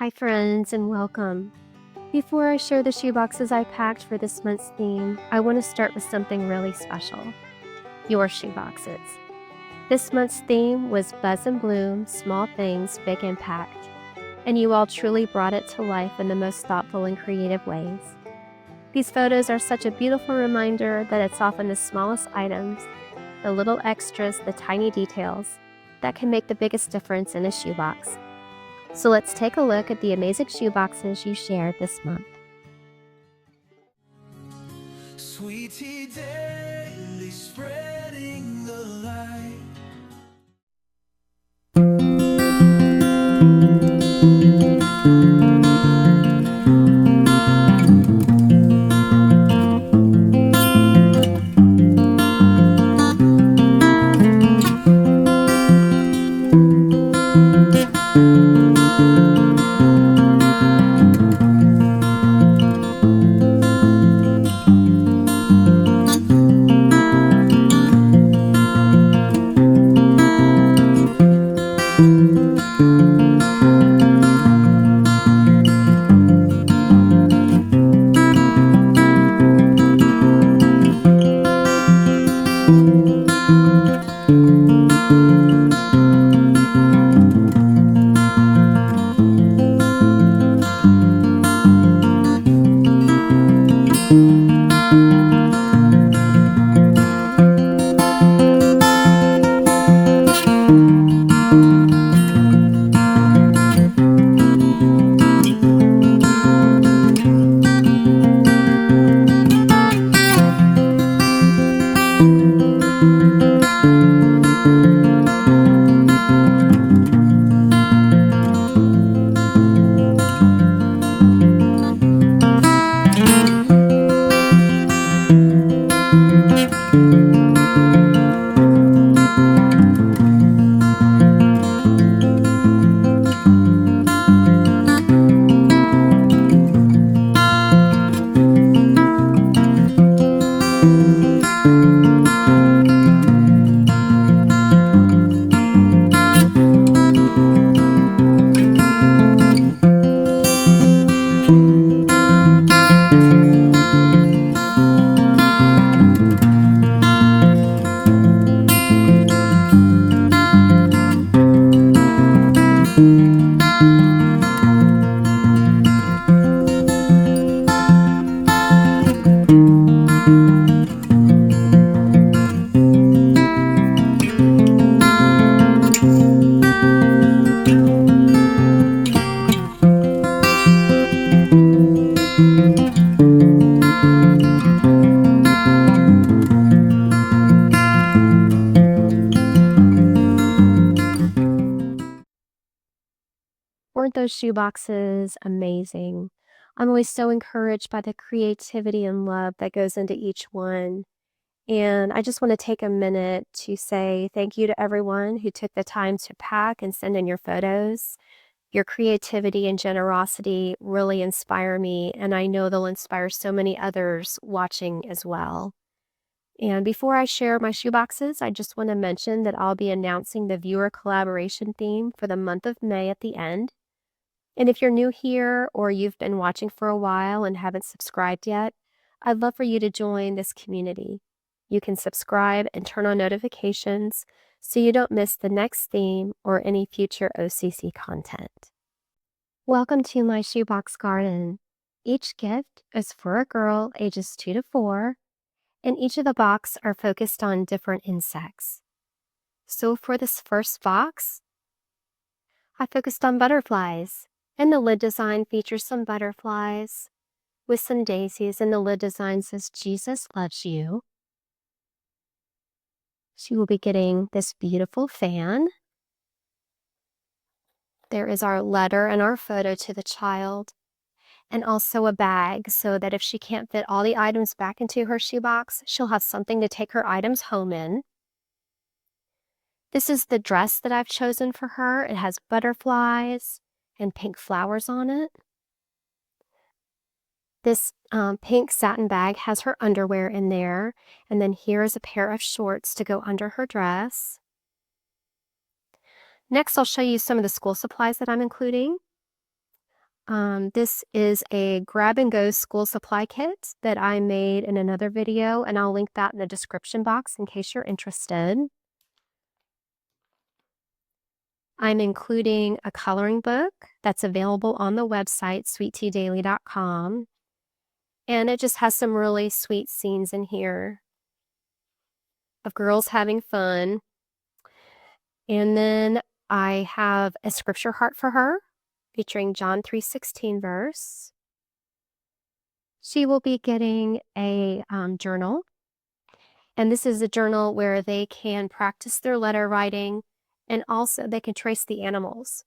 Hi, friends, and welcome. Before I share the shoeboxes I packed for this month's theme, I want to start with something really special your shoeboxes. This month's theme was Buzz and Bloom Small Things, Big Impact, and you all truly brought it to life in the most thoughtful and creative ways. These photos are such a beautiful reminder that it's often the smallest items, the little extras, the tiny details, that can make the biggest difference in a shoebox. So let's take a look at the amazing shoeboxes you shared this month. Sweetie daily spreading the light. Weren't those shoeboxes amazing? I'm always so encouraged by the creativity and love that goes into each one. And I just want to take a minute to say thank you to everyone who took the time to pack and send in your photos. Your creativity and generosity really inspire me, and I know they'll inspire so many others watching as well. And before I share my shoeboxes, I just want to mention that I'll be announcing the viewer collaboration theme for the month of May at the end. And if you're new here or you've been watching for a while and haven't subscribed yet, I'd love for you to join this community. You can subscribe and turn on notifications so you don't miss the next theme or any future OCC content. Welcome to my shoebox garden. Each gift is for a girl ages 2 to 4, and each of the boxes are focused on different insects. So for this first box, I focused on butterflies, and the lid design features some butterflies with some daisies, and the lid design says, Jesus loves you. She will be getting this beautiful fan. There is our letter and our photo to the child, and also a bag so that if she can't fit all the items back into her shoebox, she'll have something to take her items home in. This is the dress that I've chosen for her. It has butterflies and pink flowers on it. This pink satin bag has her underwear in there, and then here is a pair of shorts to go under her dress. Next, I'll show you some of the school supplies that I'm including. This is a grab-and-go school supply kit that I made in another video, and I'll link that in the description box in case you're interested. I'm including a coloring book that's available on the website, sweetteadaily.com, and it just has some really sweet scenes in here of girls having fun. And then I have a scripture heart for her featuring John 3:16 verse. She will be getting a journal, and this is a journal where they can practice their letter writing, and also they can trace the animals.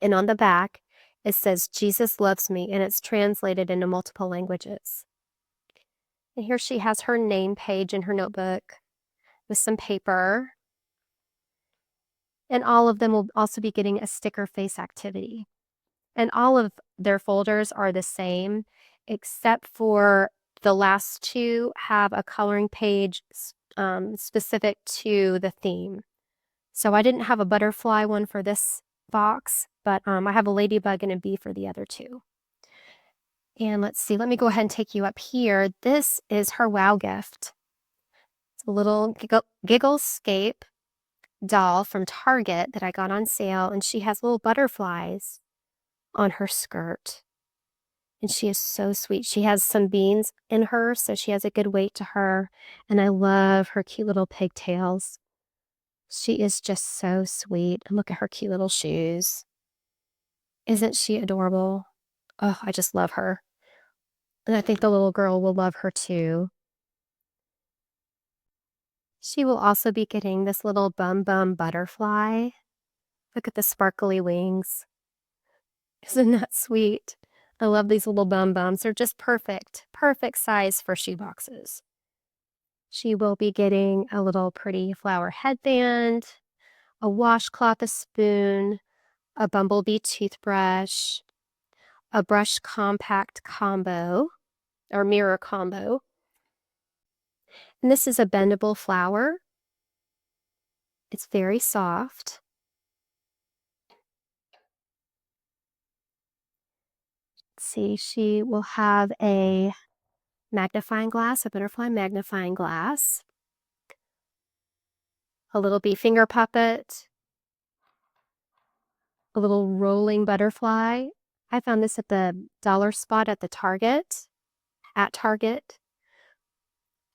And on the back, it says, Jesus loves me, and it's translated into multiple languages. And here she has her name page in her notebook with some paper. And all of them will also be getting a sticker face activity. And all of their folders are the same, except for the last two have a coloring page specific to the theme. So I didn't have a butterfly one for this box, but I have a ladybug and a bee for the other two. And let's see, let me go ahead and take you up here. This is her wow gift. It's a little Gigglescape doll from Target that I got on sale, and she has little butterflies on her skirt. And she is so sweet. She has some beans in her, so she has a good weight to her. And I love her cute little pigtails. She is just so sweet. And look at her cute little shoes. Isn't she adorable? Oh, I just love her. And I think the little girl will love her too. She will also be getting this little bum butterfly. Look at the sparkly wings. Isn't that sweet? I love these little bums. They're just perfect size for shoe boxes. She will be getting a little pretty flower headband, a washcloth, a spoon, a bumblebee toothbrush, a brush compact combo, or mirror combo. And this is a bendable flower. It's very soft. Let's see, she will have a magnifying glass, a butterfly magnifying glass, a little bee finger puppet, a little rolling butterfly. I found this at the dollar spot at Target.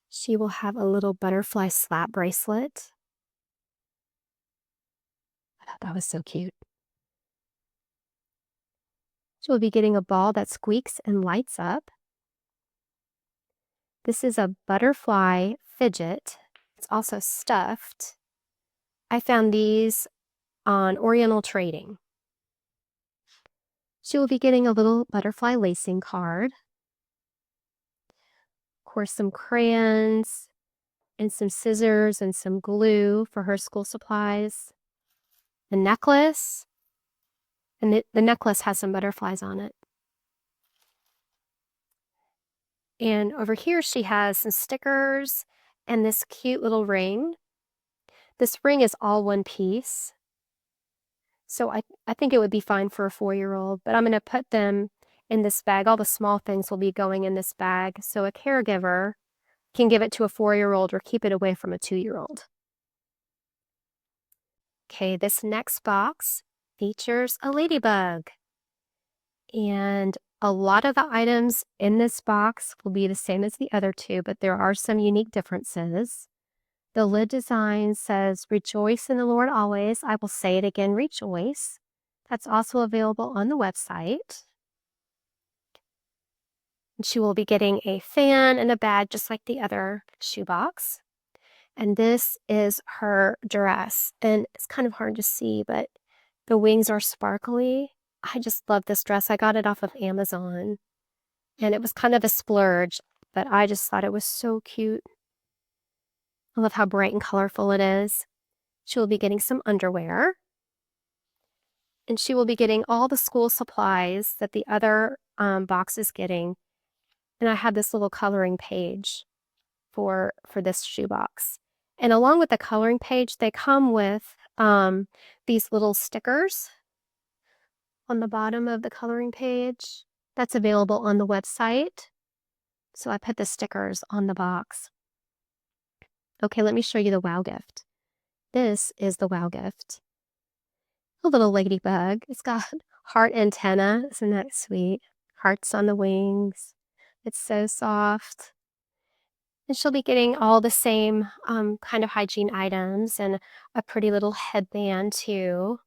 She will have a little butterfly slap bracelet. I thought that was so cute. She will be getting a ball that squeaks and lights up. This is a butterfly fidget. It's also stuffed. I found these on Oriental Trading. She will be getting a little butterfly lacing card. Of course, some crayons and some scissors and some glue for her school supplies. The necklace, and the necklace has some butterflies on it. And over here she has some stickers and this cute little ring. This ring is all one piece. So I think it would be fine for a 4-year-old, but I'm going to put them in this bag. All the small things will be going in this bag, so a caregiver can give it to a 4-year-old or keep it away from a 2-year-old. Okay, this next box features a ladybug. And a lot of the items in this box will be the same as the other two, but there are some unique differences. The lid design says, "Rejoice in the Lord always." I will say it again, rejoice. That's also available on the website. And she will be getting a fan and a bag just like the other shoebox. And this is her dress. And it's kind of hard to see, but the wings are sparkly. I just love this dress. I got it off of Amazon. And it was kind of a splurge, but I just thought it was so cute. I love how bright and colorful it is. She will be getting some underwear. And she will be getting all the school supplies that the other box is getting. And I have this little coloring page for this shoebox. And along with the coloring page, they come with these little stickers on the bottom of the coloring page. That's available on the website. So I put the stickers on the box. Okay, let me show you the wow gift. This is the wow gift. A little ladybug. It's got heart antenna. Isn't that sweet? Hearts on the wings. It's so soft. And she'll be getting all the same kind of hygiene items and a pretty little headband too.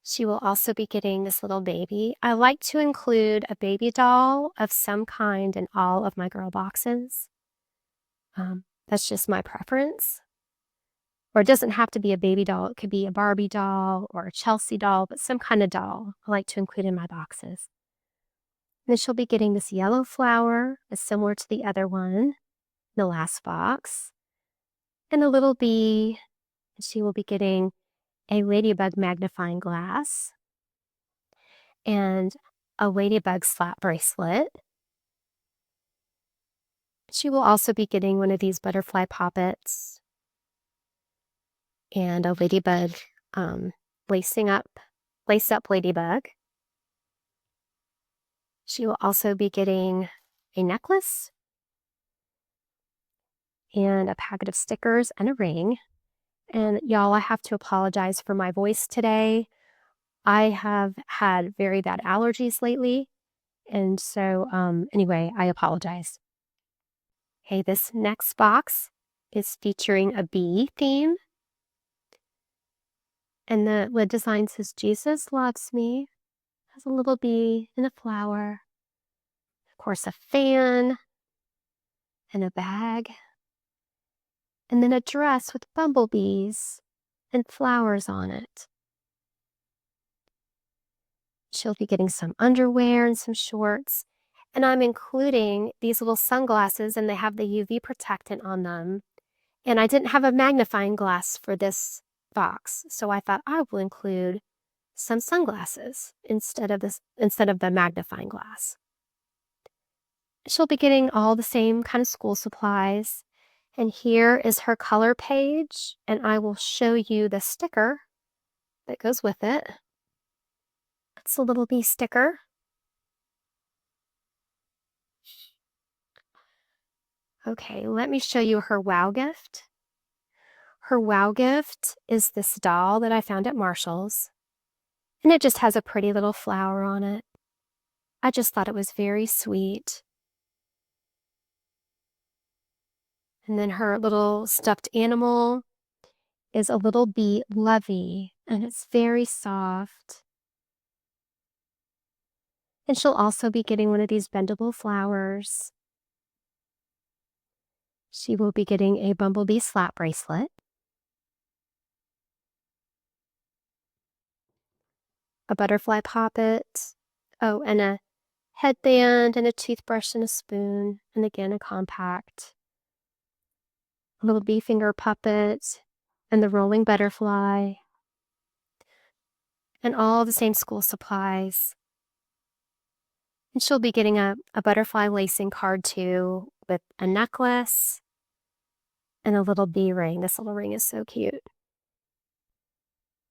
She will also be getting this little baby. I like to include a baby doll of some kind in all of my girl boxes. That's just my preference. Or it doesn't have to be a baby doll. It could be a Barbie doll or a Chelsea doll, but some kind of doll I like to include in my boxes. And then she'll be getting this yellow flower, that's similar to the other one, the last box, and a little bee. And she will be getting a ladybug magnifying glass and a ladybug slap bracelet. She will also be getting one of these butterfly poppets and a ladybug lace up ladybug. She will also be getting a necklace and a packet of stickers and a ring. And y'all, I have to apologize for my voice today. I have had very bad allergies lately. And so, anyway, I apologize. Hey, this next box is featuring a bee theme. And the lid design says, Jesus loves me. Has a little bee and a flower. Of course, a fan and a bag. And then a dress with bumblebees and flowers on it. She'll be getting some underwear and some shorts. And I'm including these little sunglasses, and they have the UV protectant on them. And I didn't have a magnifying glass for this box, so I thought I will include some sunglasses instead of the magnifying glass. She'll be getting all the same kind of school supplies. And here is her color page, and I will show you the sticker that goes with it. It's a little bee sticker. Okay, let me show you her wow gift. Her wow gift is this doll that I found at Marshall's, and it just has a pretty little flower on it. I just thought it was very sweet. And then her little stuffed animal is a little bee lovey, and it's very soft. And she'll also be getting one of these bendable flowers. She will be getting a bumblebee slap bracelet, a butterfly poppet, oh, and a headband and a toothbrush and a spoon, and again, a compact. A little bee finger puppet and the rolling butterfly, and all the same school supplies. And she'll be getting a butterfly lacing card too, with a necklace and a little bee ring. This little ring is so cute.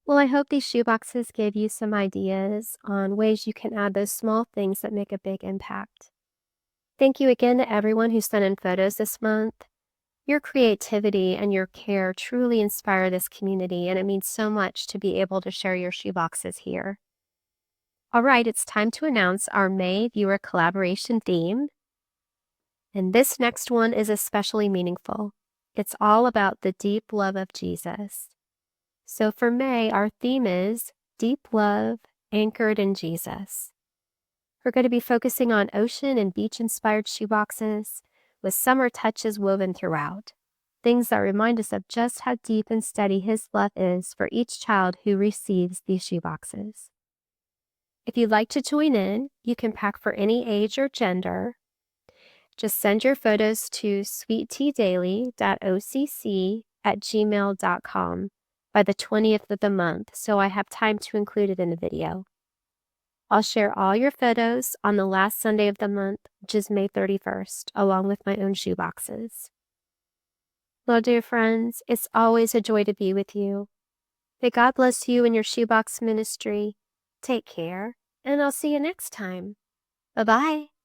Well, I hope these shoeboxes gave you some ideas on ways you can add those small things that make a big impact. Thank you again to everyone who sent in photos this month. Your creativity and your care truly inspire this community, and it means so much to be able to share your shoeboxes here. All right, it's time to announce our May viewer collaboration theme. And this next one is especially meaningful. It's all about the deep love of Jesus. So for May, our theme is Deep Love Anchored in Jesus. We're going to be focusing on ocean and beach-inspired shoeboxes with summer touches woven throughout. Things that remind us of just how deep and steady His love is for each child who receives these shoeboxes. If you'd like to join in, you can pack for any age or gender. Just send your photos to sweetteadaily.occ@gmail.com by the 20th of the month, so I have time to include it in the video. I'll share all your photos on the last Sunday of the month, which is May 31st, along with my own shoeboxes. Well, dear friends, it's always a joy to be with you. May God bless you in your shoebox ministry, Take care, and I'll see you next time. Bye bye.